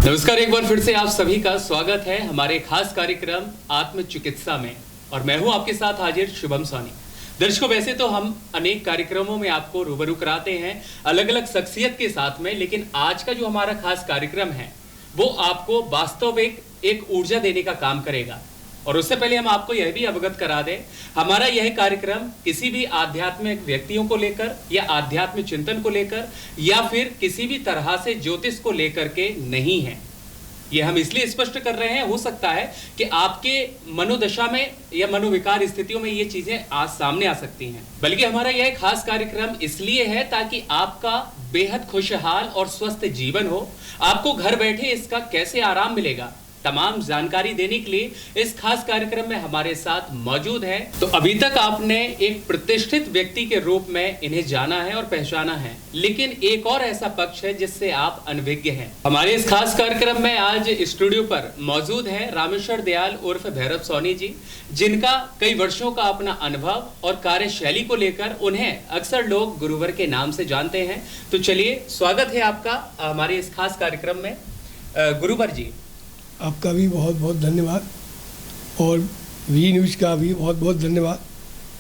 नमस्कार, एक बार फिर से आप सभी का स्वागत है हमारे खास कार्यक्रम आत्म चिकित्सा में। और मैं हूं आपके साथ हाजिर शुभम सोनी। दर्शकों, वैसे तो हम अनेक कार्यक्रमों में आपको रूबरू कराते हैं अलग अलग शख्सियत के साथ में, लेकिन आज का जो हमारा खास कार्यक्रम है वो आपको वास्तविक एक ऊर्जा देने का काम करेगा। और उससे पहले हम आपको यह भी अवगत करा दें, हमारा यह कार्यक्रम किसी भी आध्यात्मिक व्यक्तियों को लेकर या आध्यात्मिक चिंतन को लेकर या फिर किसी भी तरह से ज्योतिष को लेकर के नहीं है। यह हम इसलिए स्पष्ट कर रहे हैं, हो सकता है कि आपके मनोदशा में या मनोविकार स्थितियों में ये चीजें आज सामने आ सकती हैं। बल्कि हमारा यह खास कार्यक्रम इसलिए है ताकि आपका बेहद खुशहाल और स्वस्थ जीवन हो। आपको घर बैठे इसका कैसे आराम मिलेगा, तमाम जानकारी देने के लिए इस खास कार्यक्रम में हमारे साथ मौजूद है। तो अभी तक आपने एक प्रतिष्ठित व्यक्ति के रूप में इन्हें जाना है और पहचाना है, लेकिन एक और ऐसा पक्ष है जिससे आप अनभिज्ञ हैं। हमारे इस खास कार्यक्रम में आज स्टूडियो पर मौजूद है रामेश्वर दयाल उर्फ भैरव सोनी जी, जिनका कई वर्षों का अपना अनुभव और कार्यशैली को लेकर उन्हें अक्सर लोग गुरुवर के नाम से जानते हैं। तो चलिए, स्वागत है आपका हमारे इस खास कार्यक्रम में। गुरुवर जी, आपका भी बहुत बहुत धन्यवाद और वी न्यूज़ का भी बहुत बहुत धन्यवाद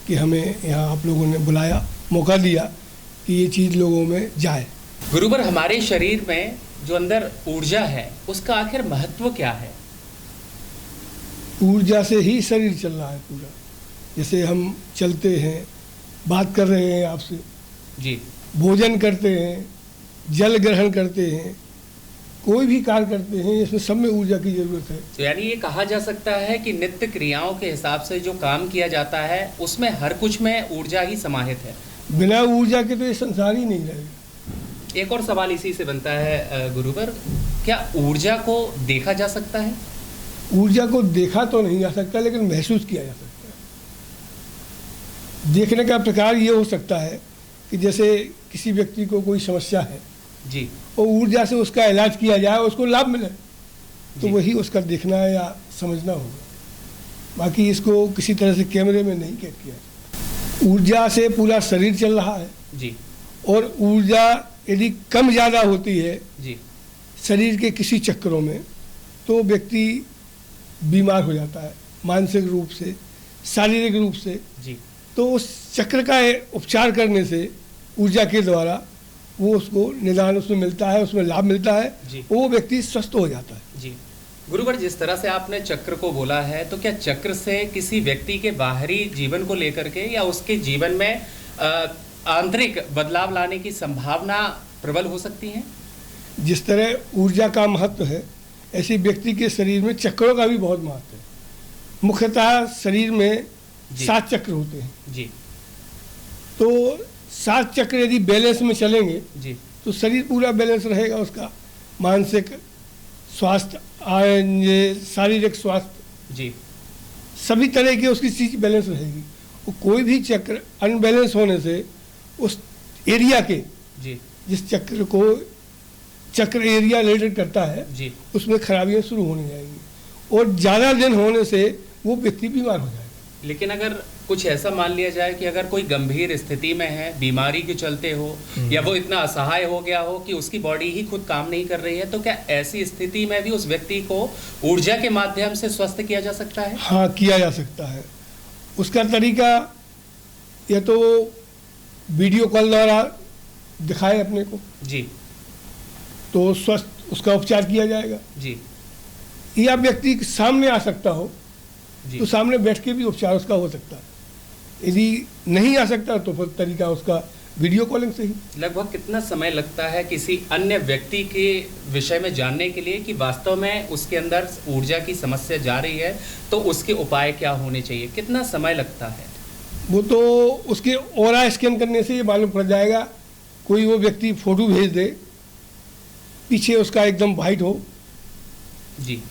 कि हमें यहाँ आप लोगों ने बुलाया, मौका दिया कि ये चीज़ लोगों में जाए। गुरुवर, हमारे शरीर में जो अंदर ऊर्जा है उसका आखिर महत्व क्या है? ऊर्जा से ही शरीर चल रहा है पूरा। जैसे हम चलते हैं, बात कर रहे हैं आपसे जी, भोजन करते हैं, जल ग्रहण करते हैं, कोई भी कार्य करते हैं, इसमें सब में ऊर्जा की ज़रूरत है। तो यानी ये कहा जा सकता है कि नित्य क्रियाओं के हिसाब से जो काम किया जाता है उसमें हर कुछ में ऊर्जा ही समाहित है। बिना ऊर्जा के तो ये संसार ही नहीं रहेगा। एक और सवाल इसी से बनता है गुरुवर, क्या ऊर्जा को देखा जा सकता है? ऊर्जा को देखा तो नहीं जा सकता, लेकिन महसूस किया जा सकता है। देखने का प्रकार ये हो सकता है कि जैसे किसी व्यक्ति को कोई समस्या है जी, और ऊर्जा से उसका इलाज किया जाए, उसको लाभ मिले, तो वही उसका देखना है या समझना होगा। बाकी इसको किसी तरह से कैमरे में नहीं कैद किया जाए। ऊर्जा से पूरा शरीर चल रहा है जी, और ऊर्जा यदि कम ज़्यादा होती है जी, शरीर के किसी चक्रों में, तो व्यक्ति बीमार हो जाता है, मानसिक रूप से, शारीरिक रूप से। जी, तो उस चक्र का उपचार करने से ऊर्जा के द्वारा वो उसको निदान उसमें मिलता है, उसमें लाभ मिलता है, वो व्यक्ति स्वस्थ हो जाता है। जी गुरुवर, जिस तरह से आपने चक्र को बोला है, तो क्या चक्र से किसी व्यक्ति के बाहरी जीवन को लेकर के या उसके जीवन में आंतरिक बदलाव लाने की संभावना प्रबल हो सकती है? जिस तरह ऊर्जा का महत्व है, ऐसे व्यक्ति के शरीर में चक्रों का भी बहुत महत्व है। मुख्यतः शरीर में 7 चक्र होते हैं जी, तो 7 चक्र यदि बैलेंस में चलेंगे जी, तो शरीर पूरा बैलेंस रहेगा। उसका मानसिक स्वास्थ्य, शारीरिक स्वास्थ्य जी, सभी तरह की उसकी चीज बैलेंस रहेगी। और कोई भी चक्र अनबैलेंस होने से उस एरिया के जी, जिस चक्र को चक्र एरिया रिलेटेड करता है जी, उसमें खराबियां शुरू होने जाएंगी और ज़्यादा दिन होने से वो व्यक्ति बीमार हो जाएगा। लेकिन अगर कुछ ऐसा मान लिया जाए कि अगर कोई गंभीर स्थिति में है, बीमारी के चलते हो या वो इतना असहाय हो गया हो कि उसकी बॉडी ही खुद काम नहीं कर रही है, तो क्या ऐसी स्थिति में भी उस व्यक्ति को ऊर्जा के माध्यम से स्वस्थ किया जा सकता है? हाँ, किया जा सकता है। उसका तरीका या तो वीडियो कॉल द्वारा दिखाए अपने को जी, तो स्वस्थ उसका उपचार किया जाएगा जी, या व्यक्ति सामने आ सकता हो जी, तो सामने बैठ के भी उपचार उसका हो सकता है। यदि नहीं आ सकता तो फिर तरीका उसका वीडियो कॉलिंग से ही। लगभग कितना समय लगता है किसी अन्य व्यक्ति के विषय में जानने के लिए कि वास्तव में उसके अंदर ऊर्जा की समस्या जा रही है, तो उसके उपाय क्या होने चाहिए? कितना समय लगता है? वो तो उसके ऑरा स्कैन करने से ये मालूम पड़ जाएगा। कोई वो व्यक्ति फ़ोटो भेज दे, पीछे उसका एकदम वाइट हो जी,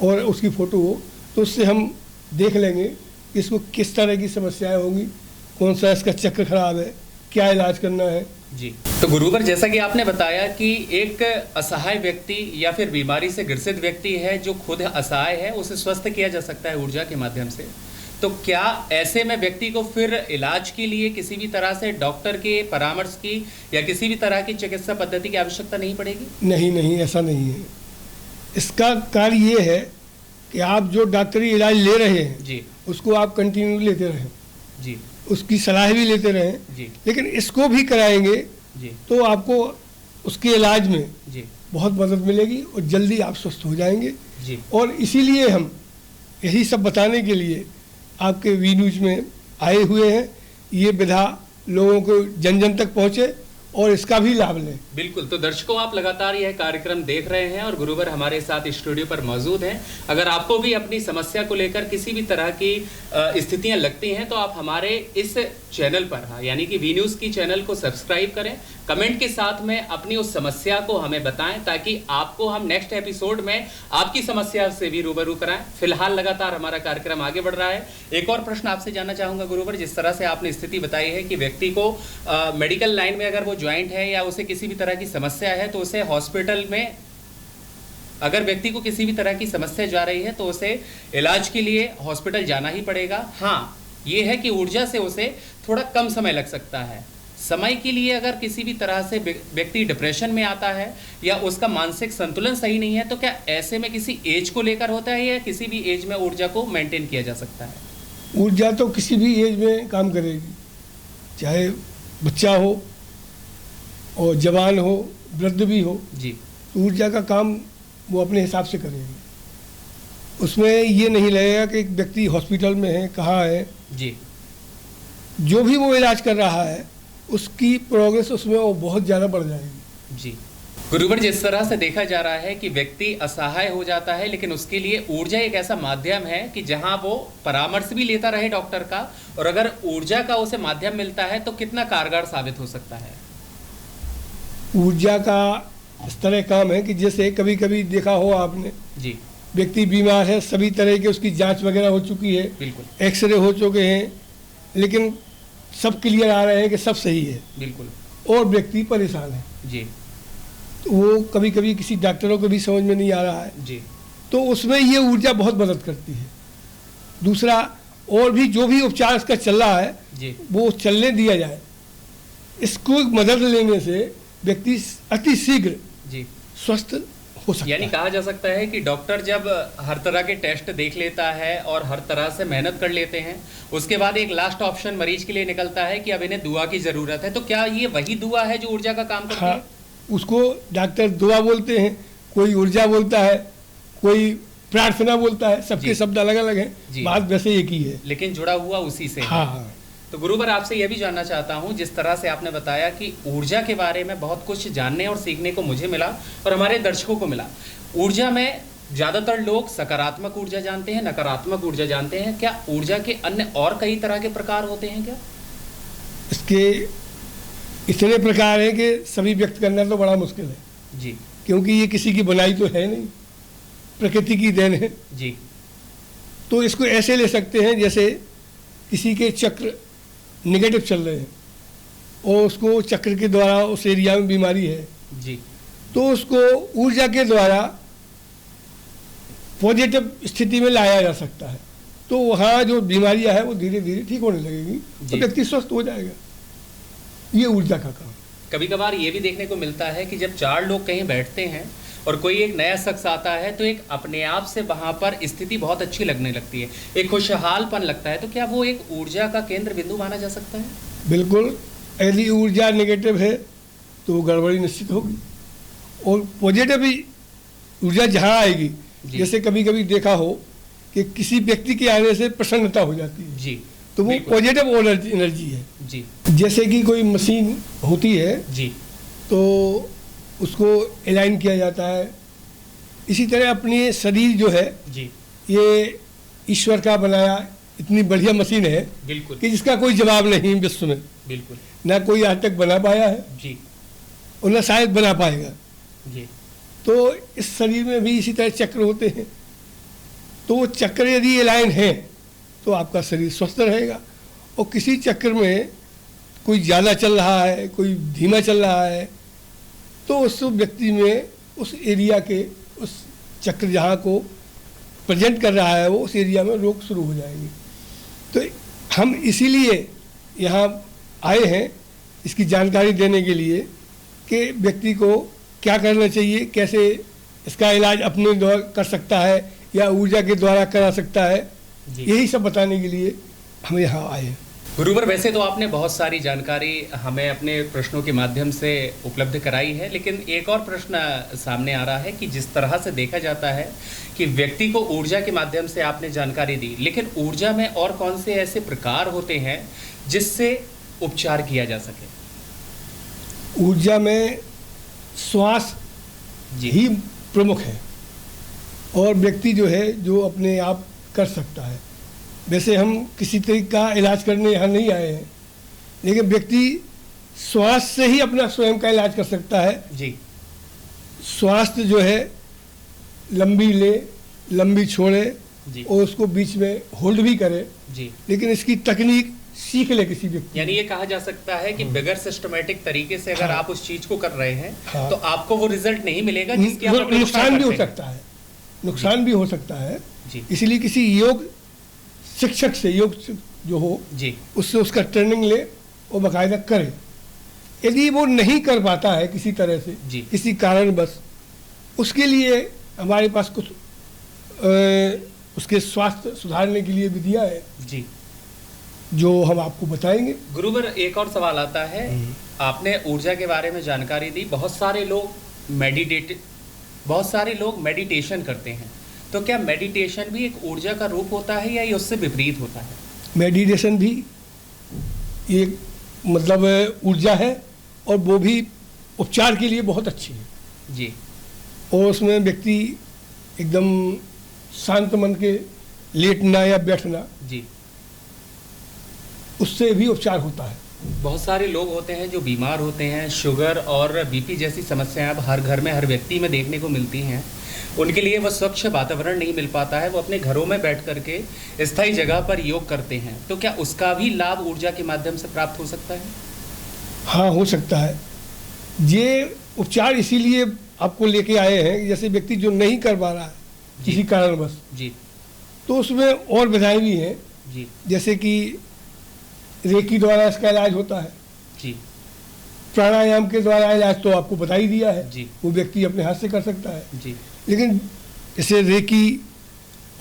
और उसकी फ़ोटो हो, तो उससे हम देख लेंगे कि इसको किस तरह की समस्याएं होंगी, कौन सा इसका चक्र खराब है, क्या इलाज करना है। जी, तो गुरुवर, जैसा कि आपने बताया कि एक असहाय व्यक्ति या फिर बीमारी से ग्रसित व्यक्ति है जो खुद असहाय है, उसे स्वस्थ किया जा सकता है ऊर्जा के माध्यम से। तो क्या ऐसे में व्यक्ति को फिर इलाज के लिए किसी भी तरह से डॉक्टर के परामर्श की या किसी भी तरह की चिकित्सा पद्धति की आवश्यकता नहीं पड़ेगी? नहीं, ऐसा नहीं है। इसका कार्य ये है कि आप जो डॉक्टरी इलाज ले रहे हैं जी उसको आप कंटिन्यू लेते रहें, जी उसकी सलाह भी लेते रहें, जी लेकिन इसको भी कराएंगे जी तो आपको उसके इलाज में जी बहुत मदद मिलेगी और जल्दी आप स्वस्थ हो जाएंगे। जी और इसीलिए हम यही सब बताने के लिए आपके वी न्यूज में आए हुए हैं, ये विधा लोगों को जन जन तक पहुँचे और इसका भी लाभ लें। बिल्कुल। तो दर्शकों, आप लगातार यह कार्यक्रम देख रहे हैं और गुरुवर हमारे साथ स्टूडियो पर मौजूद हैं। अगर आपको भी अपनी समस्या को लेकर किसी भी तरह की स्थितियां लगती हैं तो आप हमारे इस चैनल पर, यानी कि वी न्यूज़ की चैनल को सब्सक्राइब करें, कमेंट के साथ में अपनी उस समस्या को हमें बताएं ताकि आपको हम नेक्स्ट एपिसोड में आपकी समस्या से भी रूबरू कराएं। फिलहाल लगातार हमारा कार्यक्रम आगे बढ़ रहा है। एक और प्रश्न आपसे जानना चाहूँगा गुरुवर, जिस तरह से आपने स्थिति बताई है कि व्यक्ति को मेडिकल लाइन में अगर वो ज्वाइंट है या उसे किसी भी तरह की समस्या है तो उसे हॉस्पिटल में, अगर व्यक्ति को किसी भी तरह की समस्या जा रही है तो उसे इलाज के लिए हॉस्पिटल जाना ही पड़ेगा। हाँ, ये है कि ऊर्जा से उसे थोड़ा कम समय लग सकता है। समय के लिए अगर किसी भी तरह से व्यक्ति डिप्रेशन में आता है या उसका मानसिक संतुलन सही नहीं है तो क्या ऐसे में किसी एज को लेकर होता है या किसी भी एज में ऊर्जा को मेंटेन किया जा सकता है? ऊर्जा तो किसी भी एज में काम करेगी, चाहे बच्चा हो और जवान हो, वृद्ध भी हो। जी। तो ऊर्जा का काम वो अपने हिसाब से करेगी। उसमें ये नहीं लगेगा कि एक व्यक्ति हॉस्पिटल में है, कहाँ है। जी। जो भी वो इलाज कर रहा है उसकी प्रोग्रेस उसमें वो बहुत ज़्यादा बढ़ जाएगी। जी। गुरुवर, जिस तरह से देखा जा रहा है कि व्यक्ति असहाय हो जाता है, लेकिन उसके लिए ऊर्जा एक ऐसा माध्यम है कि जहां वो परामर्श भी लेता रहे डॉक्टर का, और अगर ऊर्जा का उसे माध्यम मिलता है तो कितना कारगर साबित हो सकता है? ऊर्जा का इस तरह काम है कि जैसे कभी कभी देखा हो आपने, जी, व्यक्ति बीमार है, सभी तरह के उसकी जांच वगैरह हो चुकी है, बिल्कुल, एक्सरे हो चुके हैं, लेकिन सब क्लियर आ रहे हैं कि सब सही है, बिल्कुल, और व्यक्ति परेशान है। जी। तो वो कभी कभी किसी डॉक्टरों को भी समझ में नहीं आ रहा है, जी। तो उसमें ये ऊर्जा बहुत मदद करती है। दूसरा, और भी जो भी उपचार इसका चल रहा है जी, वो चलने दिया जाए। इसको मदद लेने से व्यक्ति अति शीघ्र जी स्वस्थ हो सकता यानी है। कहा जा सकता है कि डॉक्टर जब हर तरह के टेस्ट देख लेता है और हर तरह से मेहनत कर लेते हैं, उसके बाद एक लास्ट ऑप्शन मरीज के लिए निकलता है कि अब इन्हें दुआ की ज़रूरत है। तो क्या ये वही दुआ है जो ऊर्जा का काम करती है? हाँ, उसको डॉक्टर दुआ बोलते हैं, कोई ऊर्जा बोलता है, कोई प्रार्थना बोलता है, सबके जी। शब्द अलग अलग जी। हैं, बात वैसे एक ही है। लेकिन जुड़ा हुआ उसी से है। हाँ हाँ। तो गुरुवर, आपसे यह भी जानना चाहता हूँ, जिस तरह से आपने बताया कि ऊर्जा के बारे में बहुत कुछ जानने और सीखने को मुझे मिला और हमारे दर्शकों को मिला। ऊर्जा में ज़्यादातर लोग सकारात्मक ऊर्जा जानते हैं, नकारात्मक ऊर्जा जानते हैं। क्या ऊर्जा के अन्य और कई तरह के प्रकार होते हैं क्या? इसके इतने प्रकार हैं कि सभी व्यक्त करना तो बड़ा मुश्किल है। जी। क्योंकि ये किसी की बनाई तो है नहीं, प्रकृति की देन है। जी। तो इसको ऐसे ले सकते हैं जैसे किसी के चक्र निगेटिव चल रहे हैं और उसको चक्र के द्वारा उस एरिया में बीमारी है, जी। तो उसको ऊर्जा के द्वारा पॉजिटिव स्थिति में लाया जा सकता है। तो वहाँ जो बीमारियां है वो धीरे धीरे ठीक होने लगेगी, तो व्यक्ति स्वस्थ हो जाएगा। ये ऊर्जा का काम। कभी कभार ये भी देखने को मिलता है कि जब चार लोग कहीं बैठते हैं और कोई एक नया शख्स आता है तो एक अपने आप से वहाँ पर स्थिति बहुत अच्छी लगने लगती है, एक खुशहालपन लगता है। तो क्या वो एक ऊर्जा का केंद्र बिंदु माना जा सकता है? बिल्कुल। यदि ऊर्जा नेगेटिव है तो वो गड़बड़ी निश्चित होगी, और पॉजिटिव ऊर्जा जहाँ आएगी, जैसे कभी कभी देखा हो कि किसी व्यक्ति के आने से प्रसन्नता हो जाती है, जी, तो वो पॉजिटिव एनर्जी है। जी। जैसे कि कोई मशीन होती है, जी, तो उसको अलाइन किया जाता है। इसी तरह अपने शरीर जो है, जी, ये ईश्वर का बनाया इतनी बढ़िया मशीन है, बिल्कुल, कि जिसका कोई जवाब नहीं विश्व में, बिल्कुल, ना कोई आज तक बना पाया है, जी, और ना शायद बना पाएगा। जी। तो इस शरीर में भी इसी तरह चक्र होते हैं। तो वो चक्र यदि अलाइन है तो आपका शरीर स्वस्थ रहेगा, और किसी चक्र में कोई ज़्यादा चल रहा है, कोई धीमा चल रहा है, तो उस व्यक्ति में उस एरिया के, उस चक्र जहाँ को प्रेजेंट कर रहा है, वो उस एरिया में रोग शुरू हो जाएंगे। तो हम इसीलिए यहाँ आए हैं इसकी जानकारी देने के लिए कि व्यक्ति को क्या करना चाहिए, कैसे इसका इलाज अपने द्वारा कर सकता है या ऊर्जा के द्वारा करा सकता है, यही सब बताने के लिए हम यहाँ आए हैं। गुरुवर, वैसे तो आपने बहुत सारी जानकारी हमें अपने प्रश्नों के माध्यम से उपलब्ध कराई है, लेकिन एक और प्रश्न सामने आ रहा है कि जिस तरह से देखा जाता है कि व्यक्ति को ऊर्जा के माध्यम से आपने जानकारी दी, लेकिन ऊर्जा में और कौन से ऐसे प्रकार होते हैं जिससे उपचार किया जा सके? ऊर्जा में श्वास ही प्रमुख है और व्यक्ति जो है जो अपने आप कर सकता है। वैसे हम किसी तरीके का इलाज करने यहाँ नहीं आए हैं, लेकिन व्यक्ति श्वास से ही अपना स्वयं का इलाज कर सकता है जी। स्वास्थ्य जो है लंबी ले, लंबी छोड़े जी। और उसको बीच में होल्ड भी करे जी। लेकिन इसकी तकनीक सीख ले किसी व्यक्ति। यानी ये कहा जा सकता है कि बगैर सिस्टमेटिक तरीके से अगर आप उस चीज को कर रहे हैं तो आपको वो रिजल्ट नहीं मिलेगा जिसकी आप अपेक्षा नुकसान भी हो करते हैं। सकता है, नुकसान भी हो सकता है जी। इसलिए किसी योग शिक्षक से, योग जो हो जी। उससे उसका ट्रेनिंग ले और बाकायदा करे। यदि वो नहीं कर पाता है किसी तरह से जी। किसी कारणवश, उसके लिए हमारे पास कुछ उसके स्वास्थ्य सुधारने के लिए विधियां है जी, जो हम आपको बताएंगे। गुरुवर, एक और सवाल आता है, आपने ऊर्जा के बारे में जानकारी दी। बहुत सारे लोग मेडिटेशन करते हैं, तो क्या मेडिटेशन भी एक ऊर्जा का रूप होता है या ये उससे विपरीत होता है? मेडिटेशन भी एक मतलब ऊर्जा है और वो भी उपचार के लिए बहुत अच्छी है जी। और उसमें व्यक्ति एकदम शांत मन के लेटना या बैठना, जी, उससे भी उपचार होता है। बहुत सारे लोग होते हैं जो बीमार होते हैं, शुगर और बीपी जैसी समस्याएं अब हर घर में, हर व्यक्ति में देखने को मिलती हैं। उनके लिए वह स्वच्छ वातावरण नहीं मिल पाता है, वो अपने घरों में बैठ करके स्थायी जगह पर योग करते हैं, तो क्या उसका भी लाभ ऊर्जा के माध्यम से प्राप्त हो सकता है? हाँ, हो सकता है। ये उपचार इसीलिए आपको लेके आए हैं, जैसे व्यक्ति जो नहीं कर पा रहा है किसी कारणवश जी, तो उसमें और विधाएं भी हैं जी, जैसे कि रेकी द्वारा इसका इलाज होता है, जी, प्राणायाम के द्वारा इलाज तो आपको बता ही दिया है, जी, वो व्यक्ति अपने हाथ से कर सकता है। जी, लेकिन जैसे रेकी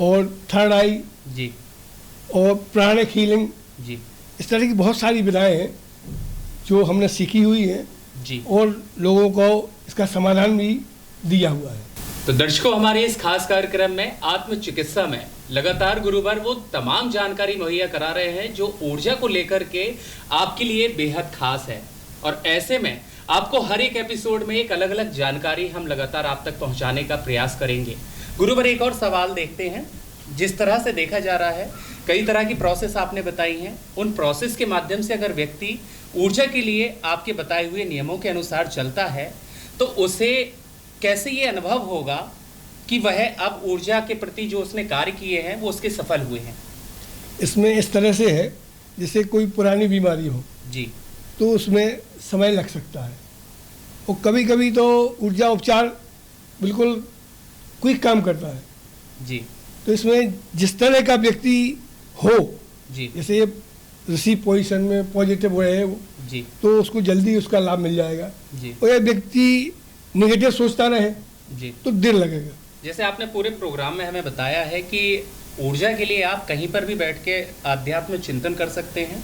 और थर्ड आई जी, और प्राणिक हीलिंग, जी, इस तरह की बहुत सारी विधाएं हैं जो हमने सीखी हुई हैं जी, और लोगों को इसका समाधान भी दिया हुआ है। तो दर्शकों, हमारे इस खास कार्यक्रम में आत्म चिकित्सा में लगातार गुरुवर वो तमाम जानकारी मुहैया करा रहे हैं जो ऊर्जा को लेकर के आपके लिए बेहद खास है, और ऐसे में आपको हर एक एपिसोड में एक अलग अलग जानकारी हम लगातार आप तक पहुंचाने का प्रयास करेंगे। गुरुवर, एक और सवाल देखते हैं। जिस तरह से देखा जा रहा है, कई तरह की प्रोसेस आपने बताई हैं, उन प्रोसेस के माध्यम से अगर व्यक्ति ऊर्जा के लिए आपके बताए हुए नियमों के अनुसार चलता है तो उसे कैसे ये अनुभव होगा कि वह अब ऊर्जा के प्रति जो उसने कार्य किए हैं वो उसके सफल हुए हैं? इसमें इस तरह से है जैसे कोई पुरानी बीमारी हो जी, तो उसमें समय लग सकता है और कभी कभी तो ऊर्जा उपचार बिल्कुल क्विक काम करता है। जी, तो इसमें जिस तरह का व्यक्ति हो, जी, जैसे ये रिसीव पोजीशन में पॉजिटिव रहे जी, तो उसको जल्दी उसका लाभ मिल जाएगा, जी, और यह व्यक्ति नेगेटिव सोचता रहे जी। तो देर लगेगा। जैसे आपने पूरे प्रोग्राम में हमें बताया है कि ऊर्जा के लिए आप कहीं पर भी बैठ के आध्यात्म चिंतन कर सकते हैं।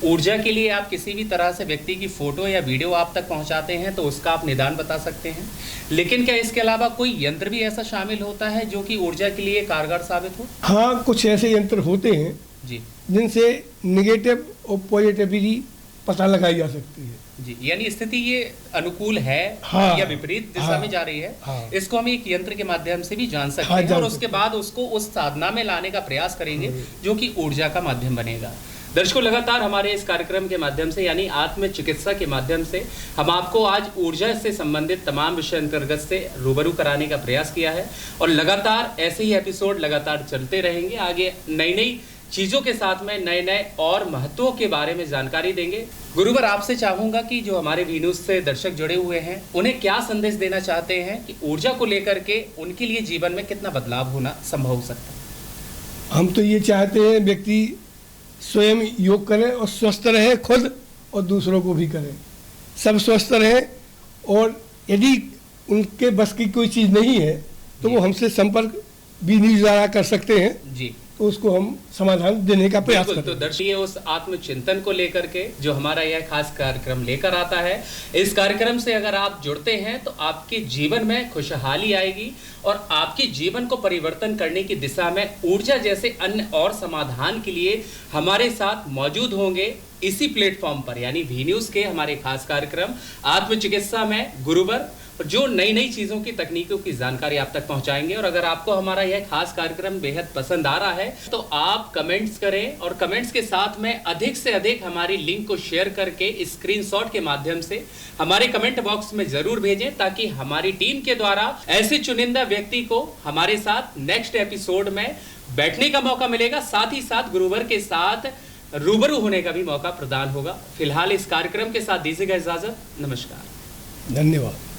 ऊर्जा के लिए आप किसी भी तरह से व्यक्ति की फोटो या वीडियो आप तक पहुंचाते हैं तो उसका आप निदान बता सकते हैं। लेकिन क्या इसके अलावा कोई यंत्र भी ऐसा शामिल होता है जो कि ऊर्जा के लिए कारगर साबित हो? हाँ, कुछ ऐसे यंत्र होते हैं जी, जिनसे निगेटिव और पॉजिटिविटी पता लगाई जा सकती है। जी, यानी स्थिति ये अनुकूल है हाँ, या विपरीत दिशा हाँ, में जा रही है, हाँ, इसको हम एक यंत्र के माध्यम से भी जान सकते हाँ, हैं, जान और उसके सकते बाद उसको उस साधना में लाने का प्रयास करेंगे जो कि ऊर्जा का माध्यम बनेगा। दर्शकों, लगातार हमारे इस कार्यक्रम के माध्यम से यानी आत्म चिकित्सा के माध्यम से हम आपको आज ऊर्जा से संबंधित तमाम विषय अंतर्गत से रूबरू कराने का प्रयास किया है, और लगातार ऐसे ही एपिसोड लगातार चलते रहेंगे। आगे नई नई चीज़ों के साथ में नए नए और महत्वों के बारे में जानकारी देंगे। गुरुवर, आपसे चाहूँगा कि जो हमारे वी न्यूज़ से दर्शक जुड़े हुए हैं उन्हें क्या संदेश देना चाहते हैं कि ऊर्जा को लेकर के उनके लिए जीवन में कितना बदलाव होना संभव हो सकता है? हम तो ये चाहते हैं व्यक्ति स्वयं योग करे और स्वस्थ रहे खुद और दूसरों को भी करे, सब स्वस्थ रहे, और यदि उनके बस की कोई चीज़ नहीं है तो वो हमसे संपर्क भी न्यूज़ द्वारा कर सकते हैं जी, तो उसको हम समाधान देने का प्रयास बिल्कुल। करते तो हैं। दर्शक उस आत्मचिंतन को लेकर के जो हमारा यह खास कार्यक्रम लेकर आता है, इस कार्यक्रम से अगर आप जुड़ते हैं तो आपके जीवन में खुशहाली आएगी और आपके जीवन को परिवर्तन करने की दिशा में ऊर्जा जैसे अन्य और समाधान के लिए हमारे साथ मौजूद होंगे इसी प्लेटफॉर्म पर, यानी वी न्यूज़ के हमारे खास कार्यक्रम आत्मचिकित्सा में गुरुवर, जो नई नई चीज़ों की तकनीकों की जानकारी आप तक पहुंचाएंगे। और अगर आपको हमारा यह खास कार्यक्रम बेहद पसंद आ रहा है तो आप कमेंट्स करें और कमेंट्स के साथ में अधिक से अधिक हमारी लिंक को शेयर करके स्क्रीनशॉट के माध्यम से हमारे कमेंट बॉक्स में जरूर भेजें, ताकि हमारी टीम के द्वारा ऐसे चुनिंदा व्यक्ति को हमारे साथ नेक्स्ट एपिसोड में बैठने का मौका मिलेगा, साथ ही साथ गुरुवर के साथ रूबरू होने का भी मौका प्रदान होगा। फिलहाल इस कार्यक्रम के साथ दीजिएगा इजाजत। नमस्कार, धन्यवाद।